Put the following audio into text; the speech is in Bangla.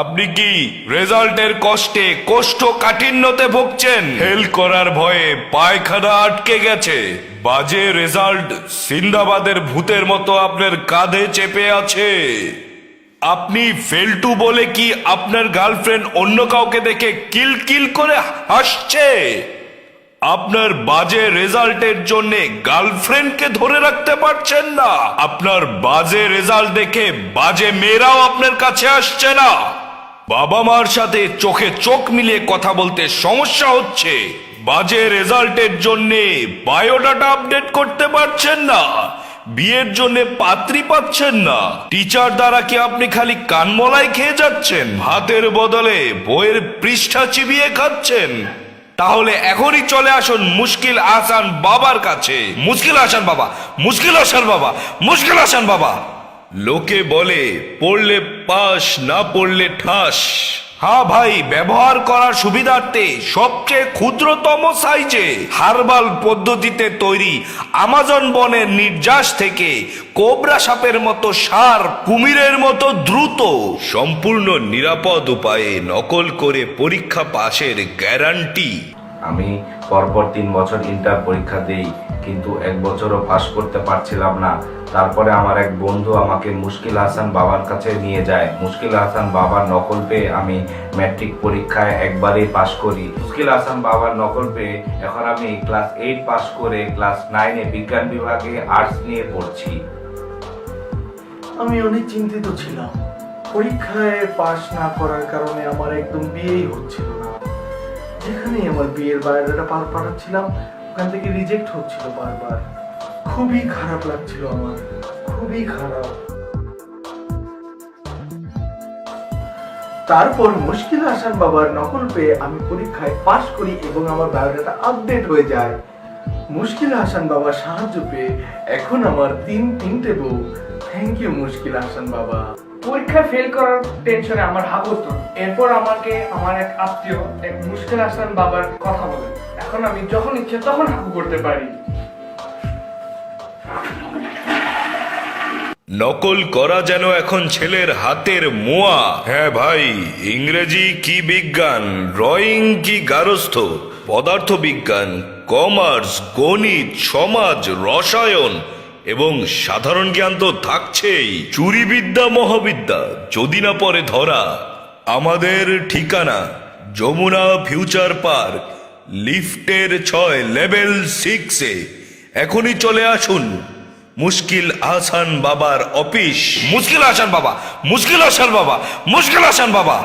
আপনি কি রেজাল্টের কষ্টে কোষ্ঠকাঠিন্যতে ভুগছেন? ফেল করার ভয়ে পায়খানা আটকে গেছে, বাজে রেজাল্ট সিন্দাবাদের ভূতের মতো আপনার কাঁধে চেপে আছে। আপনি ফেলটু বলে কি আপনার গার্লফ্রেন্ড অন্য কাউকে দেখে কিলকিল করে হাসছে? আপনার বাজে রেজাল্টের জন্য গার্লফ্রেন্ডকে ধরে রাখতে পারছেন না। আপনার বাজে রেজাল্ট দেখে বাজে মেয়েরাও আপনার কাছে আসছে না। বাবা মার সাথে চোখে চোখ মিলিয়ে কথা বলতে সমস্যা হচ্ছে। বাজে রেজাল্টের জন্য বায়োডাটা আপডেট করতে পারছেন না। বিয়ের জন্য পাত্রী পাচ্ছেন না। টিচার দ্বারা কি আপনি খালি কানমলাই খেয়ে যাচ্ছেন? ভাতের বদলে বইয়ের পৃষ্ঠা চিবিয়ে খাচ্ছেন? তাহলে এখনই চলে আসুন মুশকিল আহসান বাবার কাছে। মুশকিল আহসান বাবা, মুশকিল আহসান বাবা, মুশকিল আহসান বাবা। লোকে বলে পড়লে পাস, না পড়লে ঠাস। হ্যাঁ ভাই, ব্যবহার করার সুবিধার্থে সবচেয়ে ক্ষুদ্রতম সাইজে হার্বাল পদ্ধতিতে তৈরি আমাজন বনের নির্যাস থেকে কোবরা সাপের মতো সার, কুমিরের মতো দ্রুত, সম্পূর্ণ নিরাপদ উপায়ে নকল করে পরীক্ষা পাশের গ্যারান্টি। আমি পরপর 3 বছর ইন্টার পরীক্ষা দেই, কিন্তু 1 বছরও পাশ করতে পারছিলাম না। তারপরে আমার এক বন্ধু আমাকে মুশকিল আহসান বাবার কাছে নিয়ে যায়। মুশকিল আহসান বাবার নকল পেয়ে আমি ম্যাট্রিক পরীক্ষায় একবারেই পাশ করি। মুশকিল আহসান বাবার নকল পেয়ে এখন আমি ক্লাস 8 পাশ করে ক্লাস 9-এ বিজ্ঞান বিভাগে আর্টস নিয়ে পড়ছি। আমি অনেক চিন্তিত ছিলাম। পরীক্ষায় পাশ না করার কারণে আমার একদম বিয়েই হচ্ছিল না। যেখানেই আমার বিয়ের বায়োডাটা পাঠাচ্ছিলাম, ওখান থেকে রিজেক্ট হচ্ছিল বারবার। খুবই খারাপ লাগছিল আমার, খুবই খারাপ। তারপর মুশকিল আহসান বাবার নকল পেয়ে আমি পরীক্ষায় পাশ করি এবং আমার বায়োডাটা আপডেট হয়ে যায়। মুশকিল আহসান বাবার সাহায্য পেয়ে এখন আমার তিনটে বউ। থ্যাংক ইউ মুশকিল আহসান বাবা। পরীক্ষায় ফেল করার টেনশনে আমার হাগ হতো। এরপর আমাকে আমার এক আত্মীয় এক মুশকিল আহসান বাবার কথা বলে, এখন আমি যখন ইচ্ছে তখন হাগু করতে পারি। নকল করা যেন এখন ছেলের হাতের মোয়া। হ্যাঁ ভাই, ইংরেজি কি বিজ্ঞান, ড্রয়িং কি গারস্থ, পদার্থ বিজ্ঞান, কমার্স, গণিত, সমাজ, রসায়ন এবং সাধারণ জ্ঞান তো থাকছেই। চুরিবিদ্যা মহাবিদ্যা যদি না পরে ধরা। আমাদের ঠিকানা যমুনা ফিউচার পার্ক, লিফটের 6, লেভেল 6-এ। এখনই চলে আসুন মুশকিল আহসান বাবার অফিস। মুশকিল আহসান বাবা, মুশকিল আহসান বাবা, মুশকিল আহসান বাবা।